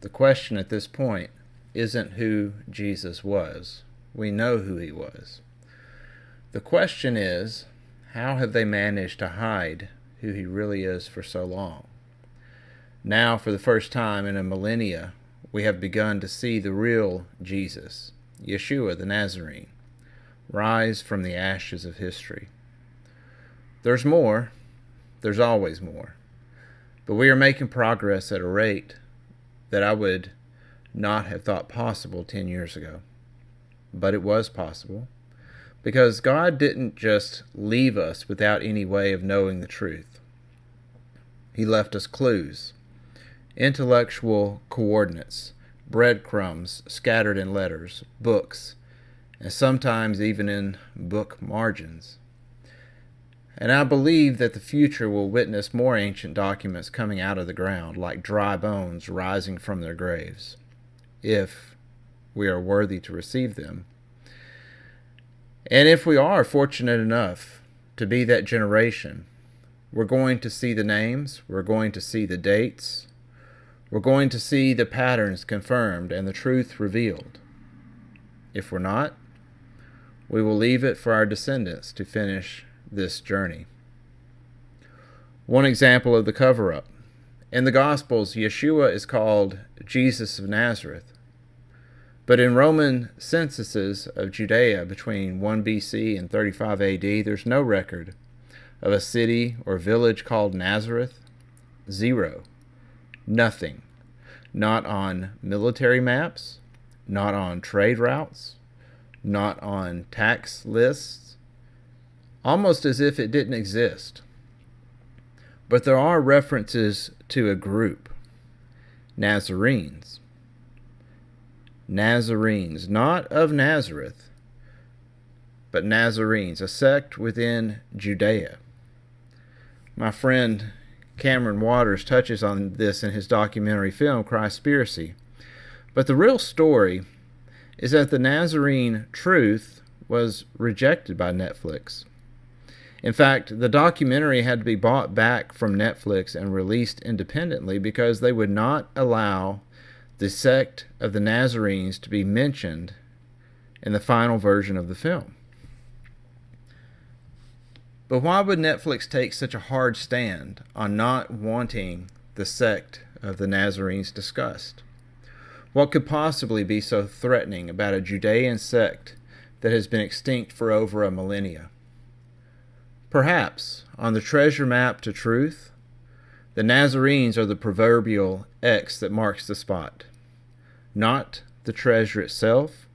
The question at this point isn't who Jesus was. We know who he was. The question is, how have they managed to hide who he really is for so long? Now, for the first time in a millennia, we have begun to see the real Jesus, Yeshua the Nazarene, rise from the ashes of history. There's more. There's always more. But we are making progress at a rate that I would not have thought possible 10 years ago. But it was possible, because God didn't just leave us without any way of knowing the truth. He left us clues, intellectual coordinates, breadcrumbs scattered in letters, books, and sometimes even in book margins. And I believe that the future will witness more ancient documents coming out of the ground, like dry bones rising from their graves, if we are worthy to receive them. And if we are fortunate enough to be that generation, we're going to see the names, we're going to see the dates, we're going to see the patterns confirmed and the truth revealed. If we're not, we will leave it for our descendants to finish this journey. One example of the cover-up. In the Gospels, Yeshua is called Jesus of Nazareth. But in Roman censuses of Judea between 1 BC and 35 AD, there's no record of a city or village called Nazareth. Zero. Nothing. Not on military maps, not on trade routes, not on tax lists, almost as if it didn't exist. But there are references to a group, Nazarenes. Nazarenes, not of Nazareth, but Nazarenes, a sect within Judea. My friend Kameron Waters touches on this in his documentary film, Christspiracy. But the real story is that the Nazarene truth was rejected by Netflix. In fact, the documentary had to be bought back from Netflix and released independently because they would not allow the sect of the Nazarenes to be mentioned in the final version of the film. But why would Netflix take such a hard stand on not wanting the sect of the Nazarenes discussed? What could possibly be so threatening about a Judean sect that has been extinct for over a millennia? Perhaps, on the treasure map to truth, the Nazarenes are the proverbial X that marks the spot. Not the treasure itself,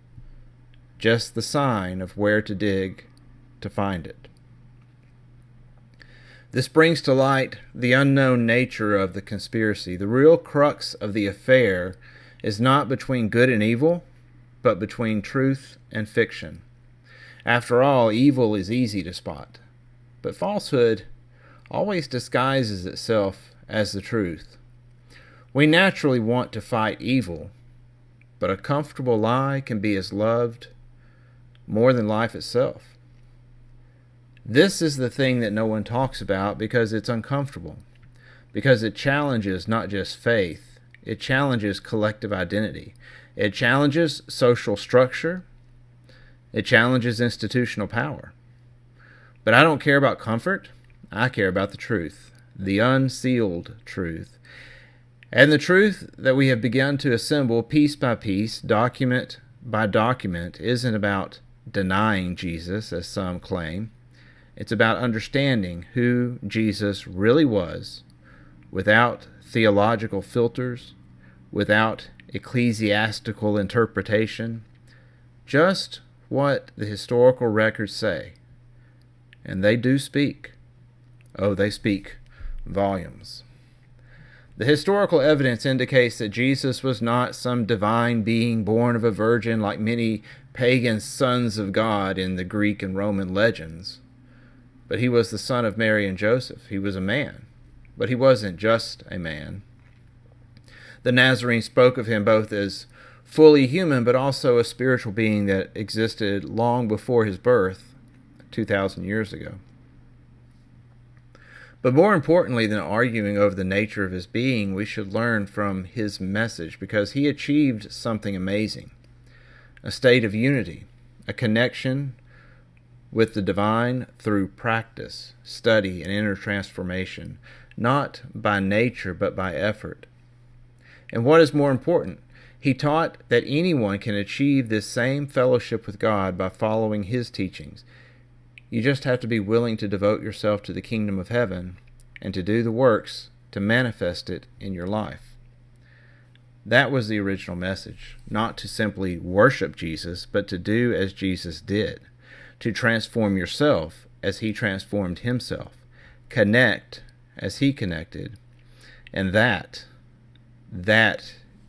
just the sign of where to dig to find it. This brings to light the unknown nature of the conspiracy. The real crux of the affair is not between good and evil, but between truth and fiction. After all, evil is easy to spot, but falsehood always disguises itself as the truth. We naturally want to fight evil, but a comfortable lie can be as loved more than life itself. This is the thing that no one talks about because it's uncomfortable, because it challenges not just faith, it challenges collective identity, it challenges social structure, it challenges institutional power. But I don't care about comfort, I care about the truth, the unsealed truth. And the truth that we have begun to assemble piece by piece, document by document, isn't about denying Jesus, as some claim. It's about understanding who Jesus really was, without theological filters, without ecclesiastical interpretation, just what the historical records say. And they do speak. Oh, they speak volumes. The historical evidence indicates that Jesus was not some divine being born of a virgin like many pagan sons of God in the Greek and Roman legends. But he was the son of Mary and Joseph. He was a man. But he wasn't just a man. The Nazarene spoke of him both as fully human, but also a spiritual being that existed long before his birth, 2,000 years ago. But more importantly than arguing over the nature of his being, we should learn from his message, because he achieved something amazing. A state of unity, a connection with the divine through practice, study, and inner transformation, not by nature but by effort. And what is more important, he taught that anyone can achieve this same fellowship with God by following his teachings. You just have to be willing to devote yourself to the kingdom of heaven and to do the works to manifest it in your life. That was the original message, not to simply worship Jesus, but to do as Jesus did, to transform yourself as he transformed himself, connect as he connected, and that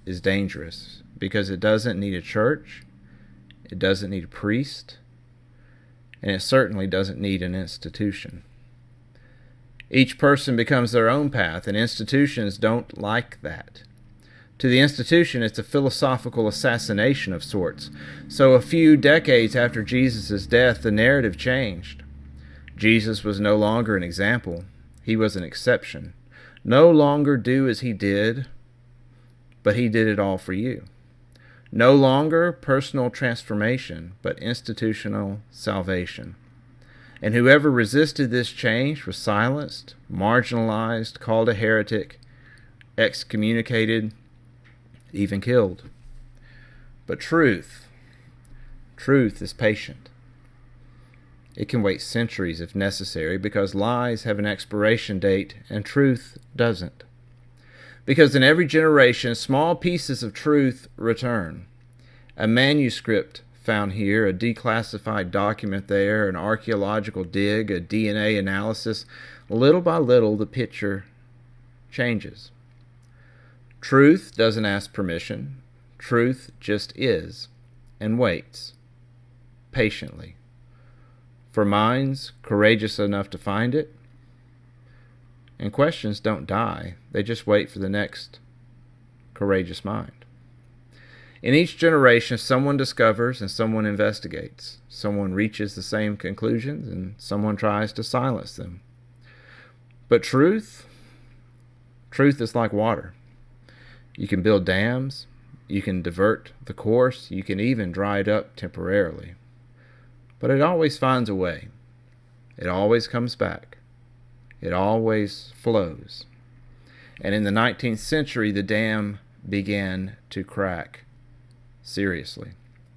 is dangerous, because it doesn't need a church, it doesn't need a priest, and it certainly doesn't need an institution. Each person becomes their own path, and institutions don't like that. To the institution, it's a philosophical assassination of sorts. So a few decades after Jesus' death, the narrative changed. Jesus was no longer an example. He was an exception. No longer do as he did, but he did it all for you. No longer personal transformation, but institutional salvation. And whoever resisted this change was silenced, marginalized, called a heretic, excommunicated, even killed. But truth is patient. It can wait centuries if necessary, because lies have an expiration date and truth doesn't. Because in every generation, small pieces of truth return. A manuscript found here, a declassified document there, an archaeological dig, a DNA analysis. Little by little, the picture changes. Truth doesn't ask permission. Truth just is and waits patiently for minds courageous enough to find it. And questions don't die. They just wait for the next courageous mind. In each generation, someone discovers and someone investigates. Someone reaches the same conclusions and someone tries to silence them. But truth is like water. You can build dams, you can divert the course, you can even dry it up temporarily. But it always finds a way. It always comes back. It always flows. And in the 19th century, the dam began to crack. Seriously.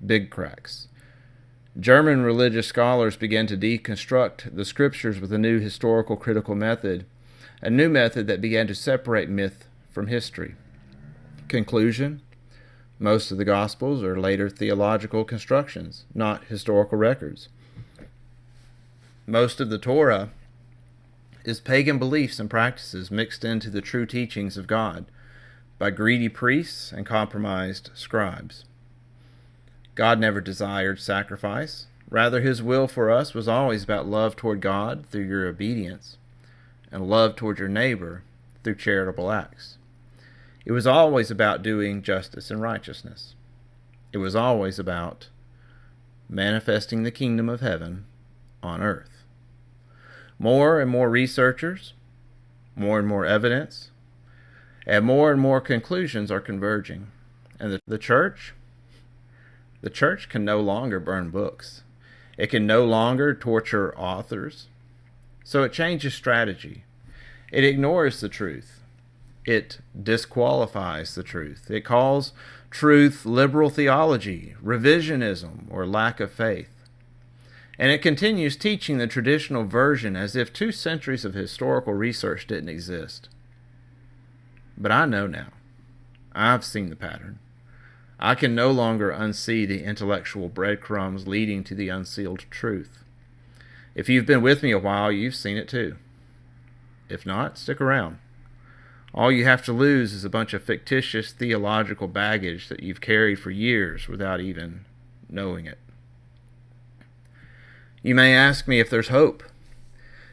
Big cracks. German religious scholars began to deconstruct the scriptures with a new historical critical method, a new method that began to separate myth from history. Conclusion: most of the Gospels are later theological constructions, not historical records. Most of the Torah is pagan beliefs and practices mixed into the true teachings of God by greedy priests and compromised scribes. God never desired sacrifice. Rather, his will for us was always about love toward God through your obedience and love toward your neighbor through charitable acts. It was always about doing justice and righteousness. It was always about manifesting the kingdom of heaven on earth. More and more researchers, more and more evidence, and more conclusions are converging. And the church can no longer burn books. It can no longer torture authors. So it changes strategy. It ignores the truth. It disqualifies the truth. It calls truth liberal theology, revisionism, or lack of faith. And it continues teaching the traditional version as if 2 centuries of historical research didn't exist. But I know now. I've seen the pattern. I can no longer unsee the intellectual breadcrumbs leading to the unsealed truth. If you've been with me a while, you've seen it too. If not, stick around. All you have to lose is a bunch of fictitious theological baggage that you've carried for years without even knowing it. You may ask me if there's hope,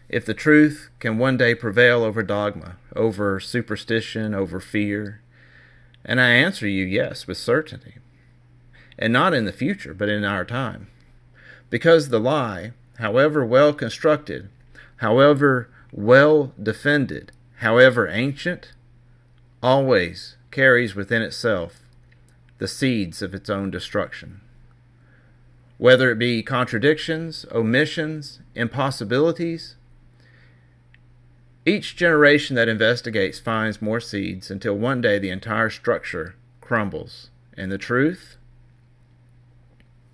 if the truth can one day prevail over dogma, over superstition, over fear. And I answer you yes, with certainty. And not in the future, but in our time. Because the lie, however well constructed, however well defended, however ancient, always carries within itself the seeds of its own destruction. Whether it be contradictions, omissions, impossibilities, each generation that investigates finds more seeds until one day the entire structure crumbles, and the truth,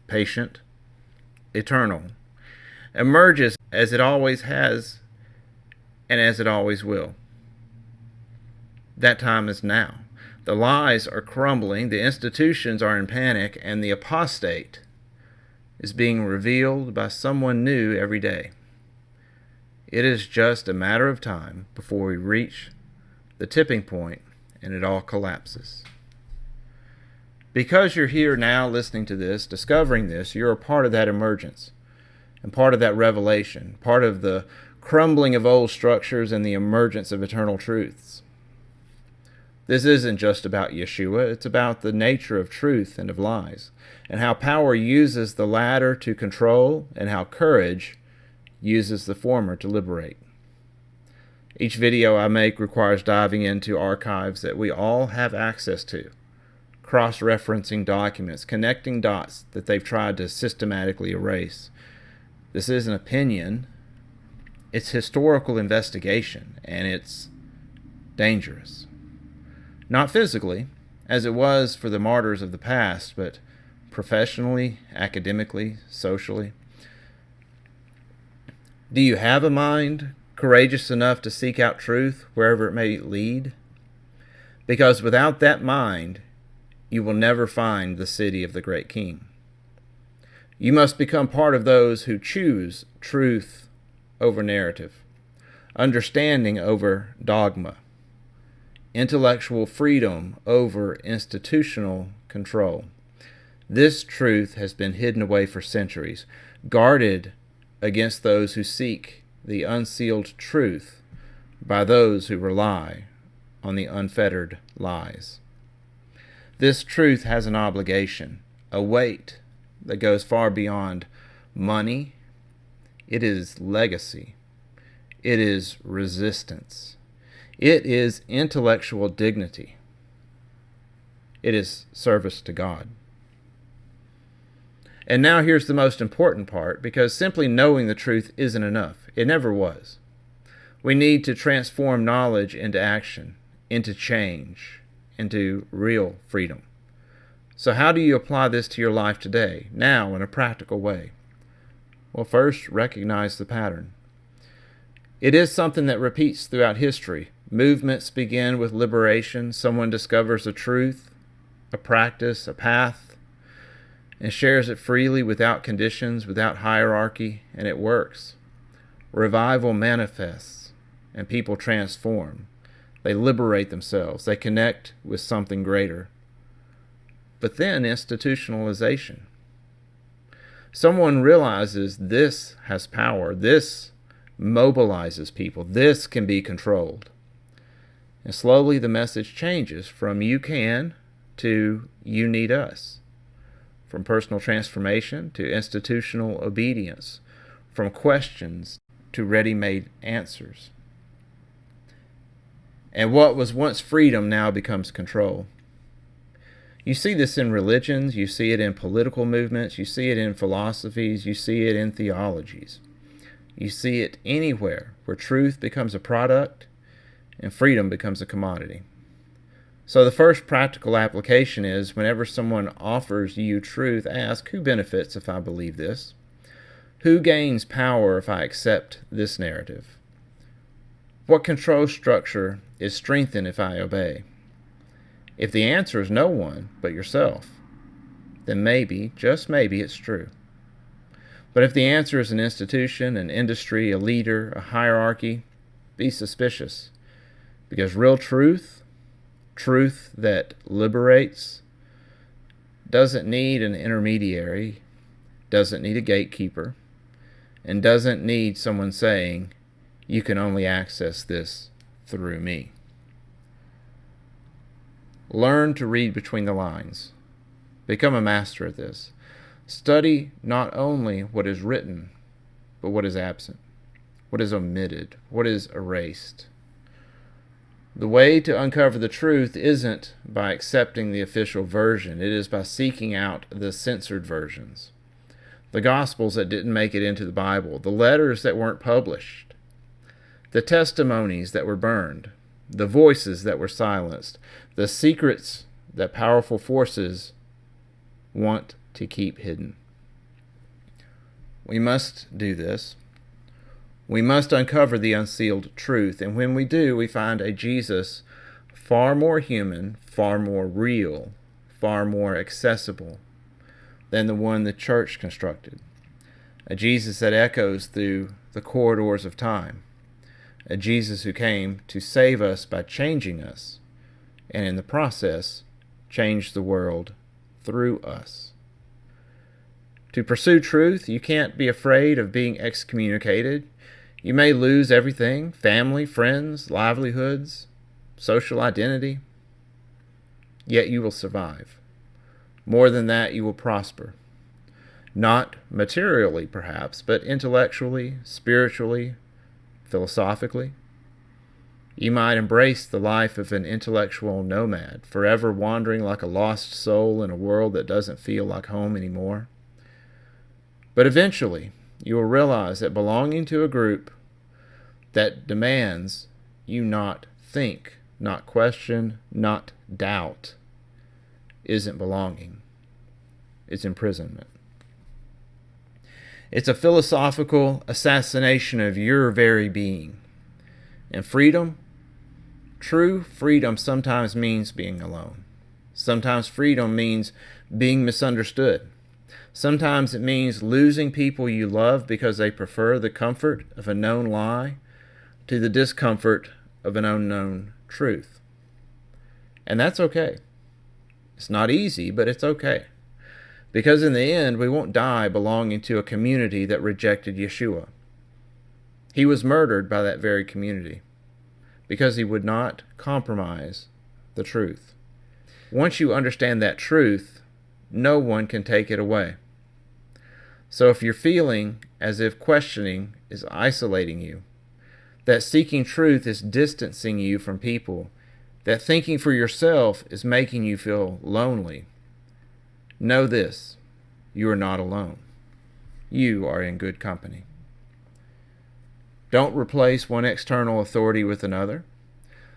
patient, eternal, emerges as it always has and as it always will. That time is now. The lies are crumbling, the institutions are in panic, and the apostate is being revealed by someone new every day. It is just a matter of time before we reach the tipping point and it all collapses. Because you're here now listening to this, discovering this, you're a part of that emergence and part of that revelation, part of the crumbling of old structures and the emergence of eternal truths. This isn't just about Yeshua, it's about the nature of truth and of lies, and how power uses the latter to control, and how courage uses the former to liberate. Each video I make requires diving into archives that we all have access to, cross-referencing documents, connecting dots that they've tried to systematically erase. This isn't opinion, it's historical investigation, and it's dangerous. Not physically, as it was for the martyrs of the past, but professionally, academically, socially. Do you have a mind courageous enough to seek out truth wherever it may lead? Because without that mind, you will never find the city of the great King. You must become part of those who choose truth over narrative, understanding over dogma, intellectual freedom over institutional control. This truth has been hidden away for centuries, guarded against those who seek the unsealed truth by those who rely on the unfettered lies. This truth has an obligation, a weight that goes far beyond money. It is legacy. It is resistance. It is intellectual dignity. It is service to God. And now here's the most important part, because simply knowing the truth isn't enough. It never was. We need to transform knowledge into action, into change, into real freedom. So how do you apply this to your life today, now, in a practical way? Well, first, recognize the pattern. It is something that repeats throughout history. Movements begin with liberation. Someone discovers a truth, a practice, a path, and shares it freely without conditions, without hierarchy, and it works. Revival manifests, and people transform. They liberate themselves. They connect with something greater. But then institutionalization. Someone realizes this has power. This mobilizes people. This can be controlled. And slowly the message changes from you can to you need us. From personal transformation to institutional obedience. From questions to ready-made answers. And what was once freedom now becomes control. You see this in religions, you see it in political movements, you see it in philosophies, you see it in theologies. You see it anywhere where truth becomes a product and freedom becomes a commodity. So the first practical application is, whenever someone offers you truth, ask, who benefits if I believe this? Who gains power if I accept this narrative? What control structure is strengthened if I obey? If the answer is no one but yourself, then maybe, just maybe, it's true. But if the answer is an institution, an industry, a leader, a hierarchy, be suspicious. Because real truth, truth that liberates, doesn't need an intermediary, doesn't need a gatekeeper, and doesn't need someone saying, you can only access this through me. Learn to read between the lines. Become a master at this. Study not only what is written, but what is absent. what is omitted, what is erased. The way to uncover the truth isn't by accepting the official version. It is by seeking out the censored versions, the Gospels that didn't make it into the Bible, the letters that weren't published, the testimonies that were burned, the voices that were silenced, the secrets that powerful forces want to keep hidden. We must do this. We must uncover the unsealed truth, and when we do, we find a Jesus far more human, far more real, far more accessible than the one the church constructed. A Jesus that echoes through the corridors of time. A Jesus who came to save us by changing us, and in the process, change the world through us. To pursue truth, you can't be afraid of being excommunicated. You may lose everything: family, friends, livelihoods, social identity. Yet you will survive. More than that, you will prosper. Not materially, perhaps, but intellectually, spiritually, philosophically. You might embrace the life of an intellectual nomad, forever wandering like a lost soul in a world that doesn't feel like home anymore. But eventually, you will realize that belonging to a group that demands you not think, not question, not doubt, isn't belonging. It's imprisonment. It's a philosophical assassination of your very being. And freedom, true freedom, sometimes means being alone. Sometimes freedom means being misunderstood. Sometimes it means losing people you love because they prefer the comfort of a known lie to the discomfort of an unknown truth. And that's okay. It's not easy, but it's okay. Because in the end, we won't die belonging to a community that rejected Yeshua. He was murdered by that very community because he would not compromise the truth. Once you understand that truth, no one can take it away. So if you're feeling as if questioning is isolating you, that seeking truth is distancing you from people, that thinking for yourself is making you feel lonely, know this: you are not alone. You are in good company. Don't replace one external authority with another.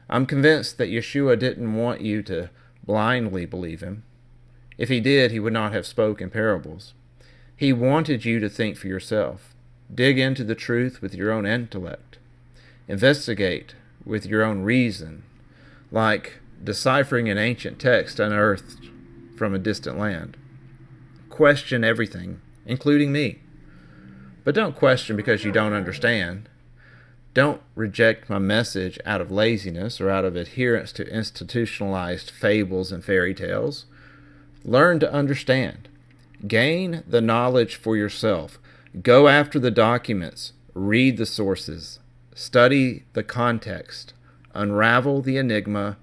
I'm convinced that Yeshua didn't want you to blindly believe him. If he did, he would not have spoken parables. He wanted you to think for yourself. Dig into the truth with your own intellect. Investigate with your own reason, like deciphering an ancient text unearthed from a distant land. Question everything, including me. But don't question because you don't understand. Don't reject my message out of laziness or out of adherence to institutionalized fables and fairy tales. Learn to understand. Gain the knowledge for yourself. Go after the documents. Read the sources. Study the context. Unravel the enigma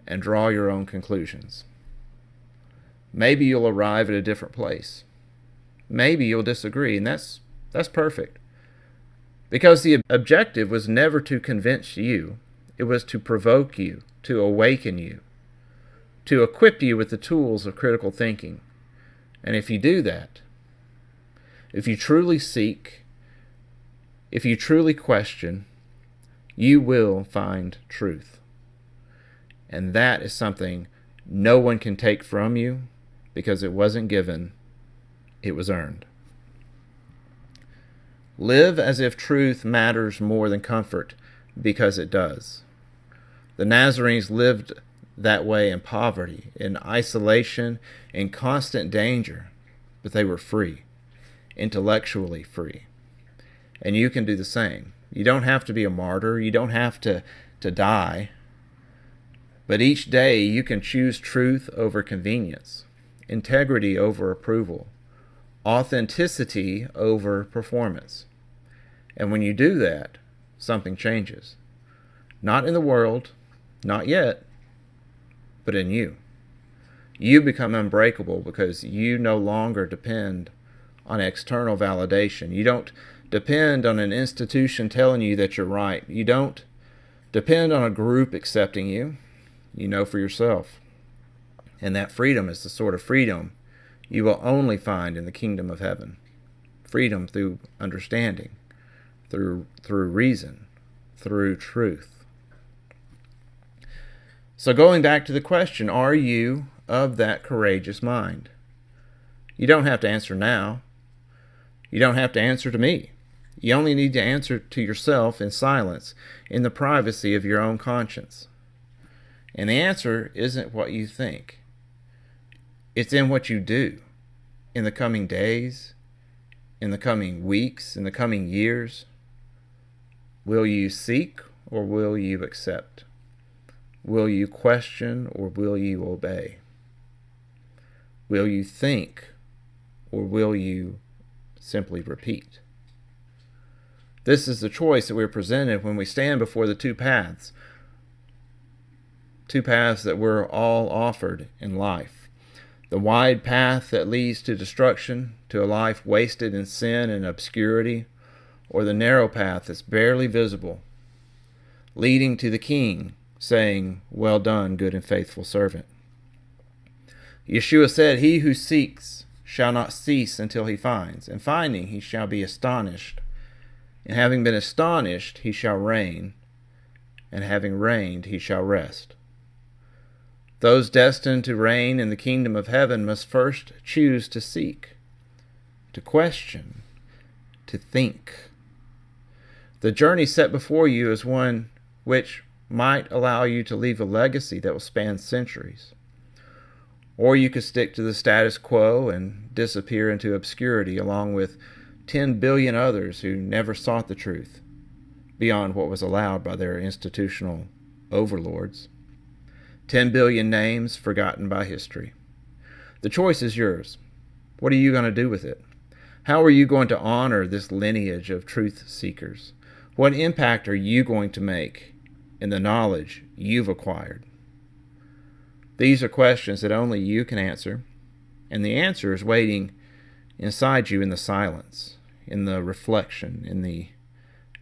and draw your own conclusions. Maybe you'll arrive at a different place. Maybe you'll disagree, and that's perfect. Because the objective was never to convince you. It was to provoke you, to awaken you, to equip you with the tools of critical thinking. And if you do that, if you truly seek, if you truly question, you will find truth. And that is something no one can take from you because it wasn't given, it was earned. Live as if truth matters more than comfort, because it does. The Nazarenes lived that way in poverty, in isolation, in constant danger, but they were free, intellectually free. And you can do the same. You don't have to be a martyr. You don't have to die. But each day you can choose truth over convenience, integrity over approval, authenticity over performance. And when you do that, something changes. Not in the world, not yet, but in you. You become unbreakable because you no longer depend on external validation. You don't depend on an institution telling you that you're right. You don't depend on a group accepting you. You know for yourself. And that freedom is the sort of freedom you will only find in the kingdom of heaven. Freedom through understanding, through reason, through truth. So going back to the question, are you of that courageous mind? You don't have to answer now. You don't have to answer to me. You only need to answer to yourself in silence, in the privacy of your own conscience. And the answer isn't what you think. It's in what you do in the coming days, in the coming weeks, in the coming years. Will you seek or will you accept? Will you question or will you obey? Will you think or will you simply repeat? This is the choice that we're presented when we stand before the two paths that we're all offered in life. The wide path that leads to destruction, to a life wasted in sin and obscurity, or the narrow path that's barely visible, leading to the King, saying, "Well done, good and faithful servant." Yeshua said, "He who seeks shall not cease until he finds, and finding he shall be astonished. And having been astonished, he shall reign, and having reigned, he shall rest." Those destined to reign in the kingdom of heaven must first choose to seek, to question, to think. The journey set before you is one which might allow you to leave a legacy that will span centuries. Or you could stick to the status quo and disappear into obscurity along with 10 billion others who never sought the truth beyond what was allowed by their institutional overlords. 10 billion names forgotten by history. The choice is yours. What are you going to do with it? How are you going to honor this lineage of truth seekers? What impact are you going to make in the knowledge you've acquired? These are questions that only you can answer, and the answer is waiting inside you in the silence, in the reflection, in the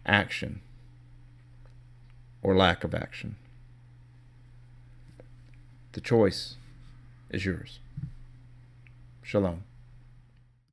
action or lack of action. The choice is yours. Shalom.